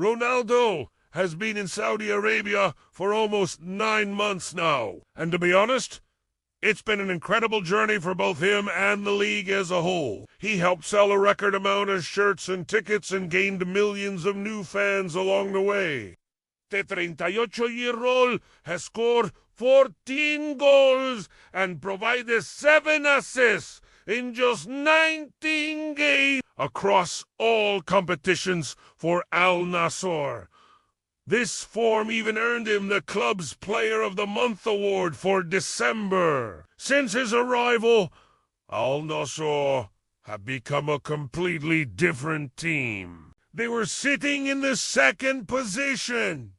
Ronaldo has been in Saudi Arabia for almost 9 months now. And to be honest, it's been an incredible journey for both him and the league as a whole. He helped sell a record amount of shirts and tickets and gained millions of new fans along the way. The 38-year-old has scored 14 goals and provided 7 assists in just 19 games across all competitions for Al Nassr. This form even earned him the club's Player of the Month award for December. Since his arrival, Al Nassr have become a completely different team. They were sitting in the second position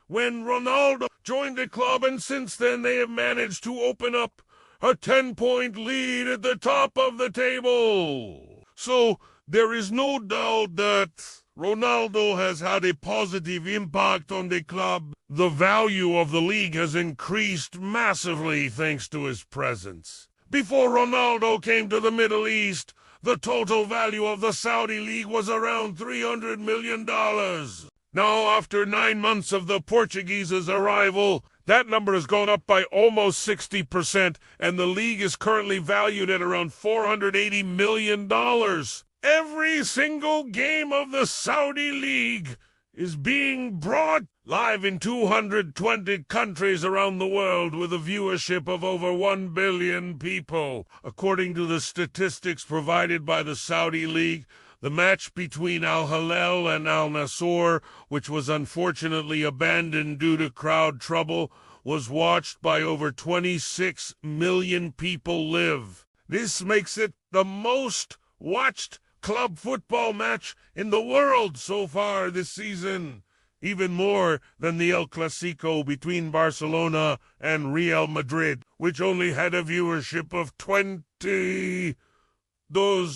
when Ronaldo joined the club, and since then they have managed to open up a 10-point lead at the top of the table. So there is no doubt that Ronaldo has had a positive impact on the club. The value of the league has increased massively thanks to his presence. Before Ronaldo came to the Middle East, the total value of the Saudi league was around $300 million. Now, after 9 months of the Portuguese's arrival, that number has gone up by almost 60%, and the league is currently valued at around $480 million. Every single game of the Saudi League is being brought live in 220 countries around the world with a viewership of over 1 billion people. According to the statistics provided by the Saudi League, the match between Al Hilal and Al Nassr, which was unfortunately abandoned due to crowd trouble, was watched by over 26 million people live. This makes it the most watched club football match in the world so far this season, even more than the El Clasico between Barcelona and Real Madrid, which only had a viewership of 22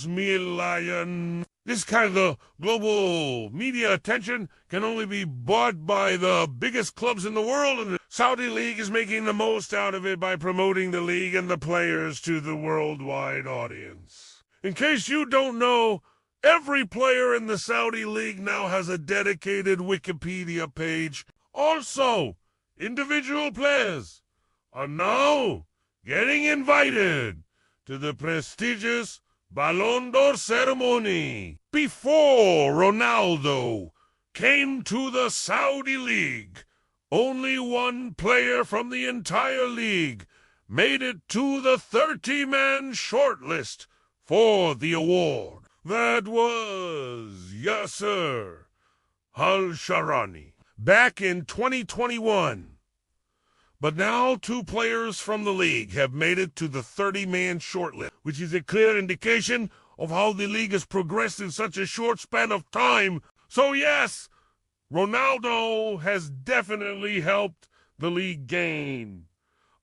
million. This kind of global media attention can only be bought by the biggest clubs in the world, and the Saudi League is making the most out of it by promoting the league and the players to the worldwide audience. In case you don't know, every player in the Saudi League now has a dedicated Wikipedia page. Also, individual players are now getting invited to the prestigious Ballon d'Or ceremony. Before Ronaldo came to the Saudi League, only one player from the entire league made it to the 30-man shortlist for the award. That was Yasser Al-Sharani back in 2021. But now 2 players from the league have made it to the 30-man shortlist, which is a clear indication of how the league has progressed in such a short span of time. So yes, Ronaldo has definitely helped the league gain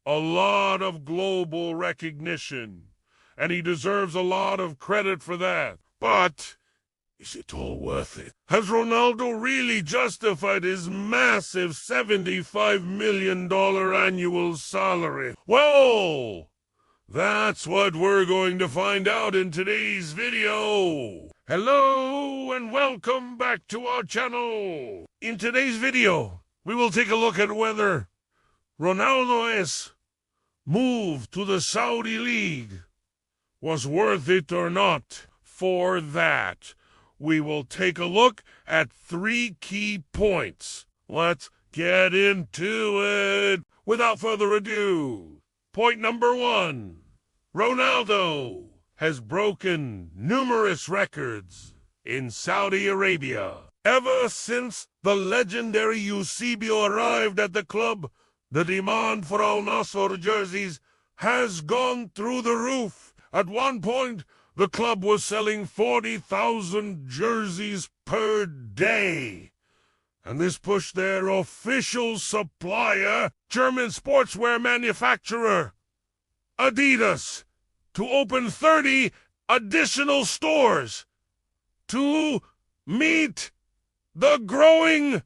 a lot of global recognition, and he deserves a lot of credit for that. But is it all worth it? Has Ronaldo really justified his massive $75 million annual salary? Well, that's what we're going to find out in today's video. Hello and welcome back to our channel. In today's video, we will take a look at whether Ronaldo's move to the Saudi League was worth it or not. For that, we will take a look at 3 key points. Let's get into it. Without further ado, point number 1. Ronaldo has broken numerous records in Saudi Arabia. Ever since the legendary Eusebio arrived at the club, the demand for Al Nassr jerseys has gone through the roof. At one point, the club was selling 40,000 jerseys per day, and this pushed their official supplier, German sportswear manufacturer Adidas, to open 30 additional stores to meet the growing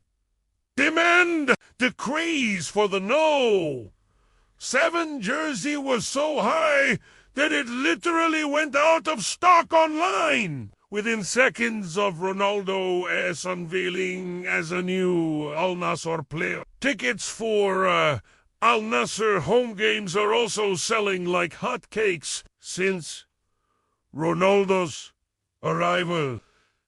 demand. The craze for the No. 7 jersey was so high that it literally went out of stock online. within seconds of Ronaldo's unveiling as a new Al Nassr player. Tickets for Al Nassr home games are also selling like hotcakes since Ronaldo's arrival.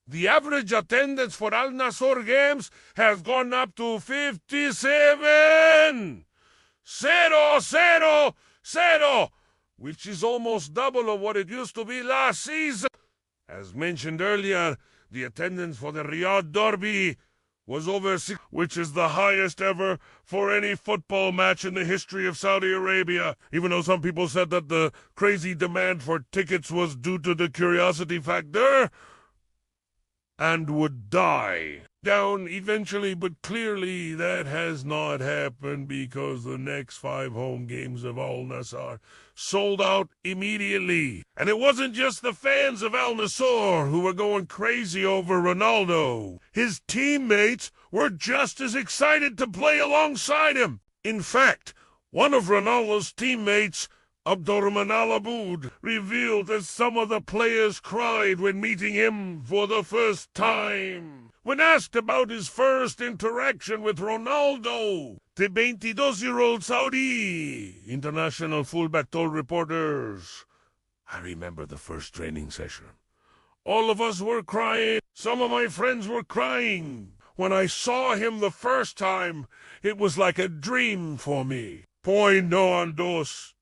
The average attendance for Al Nassr games has gone up to 57,000, which is almost double of what it used to be last season. As mentioned earlier, the attendance for the Riyadh Derby was over 6, which is the highest ever for any football match in the history of Saudi Arabia, even though some people said that the crazy demand for tickets was due to the curiosity factor and would die down eventually, but clearly that has not happened because the next 5 home games of Al Nassr sold out immediately. And it wasn't just the fans of Al Nassr who were going crazy over Ronaldo. His teammates were just as excited to play alongside him. In fact, one of Ronaldo's teammates, Abdurrahman Al-Aboud, revealed that some of the players cried when meeting him for the first time. When asked about his first interaction with Ronaldo, the 22-year-old Saudi international fullback told reporters, "I remember the first training session. All of us were crying. Some of my friends were crying. When I saw him the first time, it was like a dream for me. Point no on dos.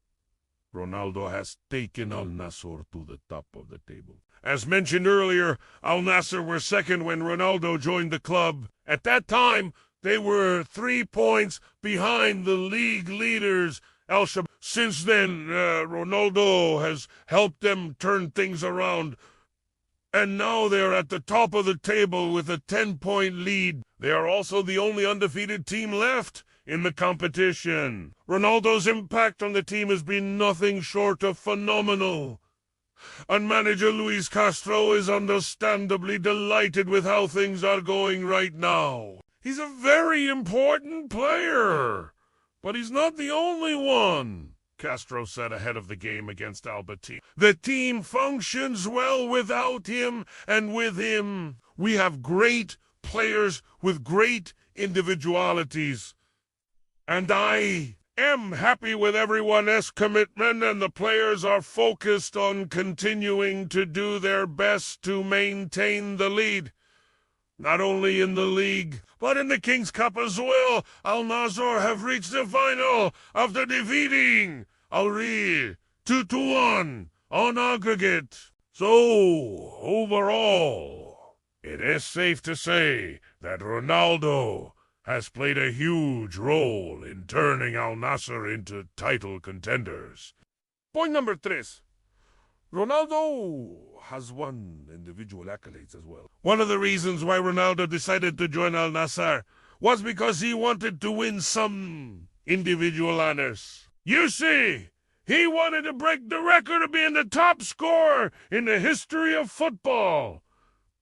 Ronaldo has taken Al Nassr to the top of the table." As mentioned earlier, Al Nassr were second when Ronaldo joined the club. At that time, they were 3 points behind the league leaders, Al Shabaab. Since then, Ronaldo has helped them turn things around, and now they're at the top of the table with a 10-point lead. They are also the only undefeated team left in the competition. Ronaldo's impact on the team has been nothing short of phenomenal. And manager Luis Castro is understandably delighted with how things are going right now. He's a very important player, but he's not the only one, Castro said ahead of the game against Albertine. The team functions well without him, and with him, we have great players with great individualities. And I am happy with everyone's commitment, and the players are focused on continuing to do their best to maintain the lead. Not only in the league, but in the King's Cup as well. Al Nassr have reached the final after defeating Al Riyadh 2-1 on aggregate. So, overall, it is safe to say that Ronaldo has played a huge role in turning Al Nassr into title contenders. Point number 3. Ronaldo has won individual accolades as well. One of the reasons why Ronaldo decided to join Al Nassr was because he wanted to win some individual honors. You see, he wanted to break the record of being the top scorer in the history of football.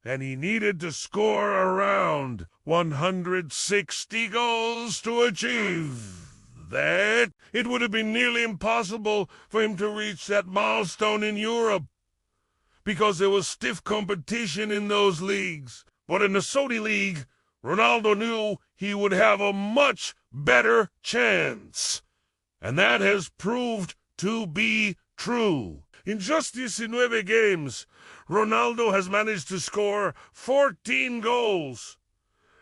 And he needed to score around 160 goals to achieve that. It would have been nearly impossible for him to reach that milestone in Europe because there was stiff competition in those leagues. But in the Saudi League, Ronaldo knew he would have a much better chance. And that has proved to be true. In just 19 games, Ronaldo has managed to score 14 goals,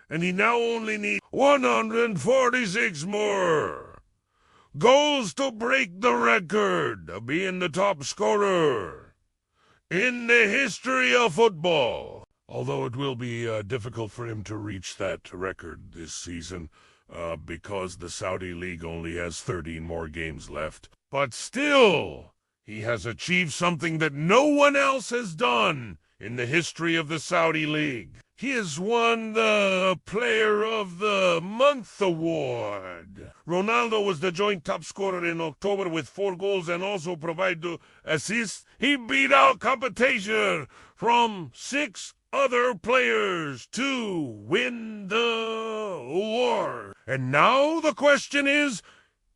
and he now only needs 146 more goals to break the record of being the top scorer in the history of football. Although it will be difficult for him to reach that record this season because the Saudi League only has 13 more games left. But still, he has achieved something that no one else has done in the history of the Saudi League. He has won the Player of the Month award. Ronaldo was the joint top scorer in October with 4 goals and also provided 2 assists. He beat out competition from 6 other players to win the award. And now the question is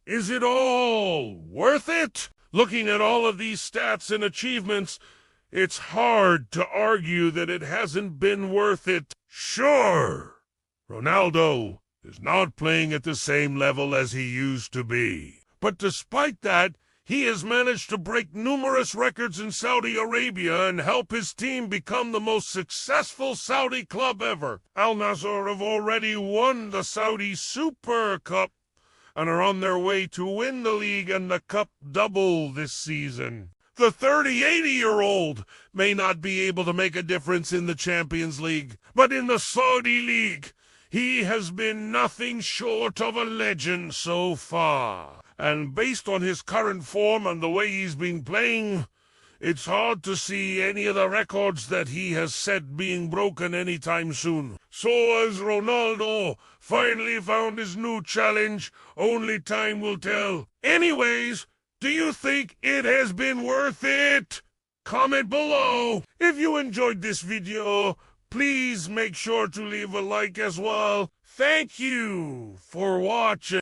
it all worth it? Looking at all of these stats and achievements, it's hard to argue that it hasn't been worth it. Sure, Ronaldo is not playing at the same level as he used to be. But despite that, he has managed to break numerous records in Saudi Arabia and help his team become the most successful Saudi club ever. Al Nassr have already won the Saudi Super Cup and are on their way to win the league and the cup double this season. The 80-year-old may not be able to make a difference in the Champions League, but in the Saudi League, he has been nothing short of a legend so far. And based on his current form and the way he's been playing, it's hard to see any of the records that he has set being broken anytime soon. So as Ronaldo finally found his new challenge, only time will tell. Anyways, do you think it has been worth it? Comment below. If you enjoyed this video, please make sure to leave a like as well. Thank you for watching.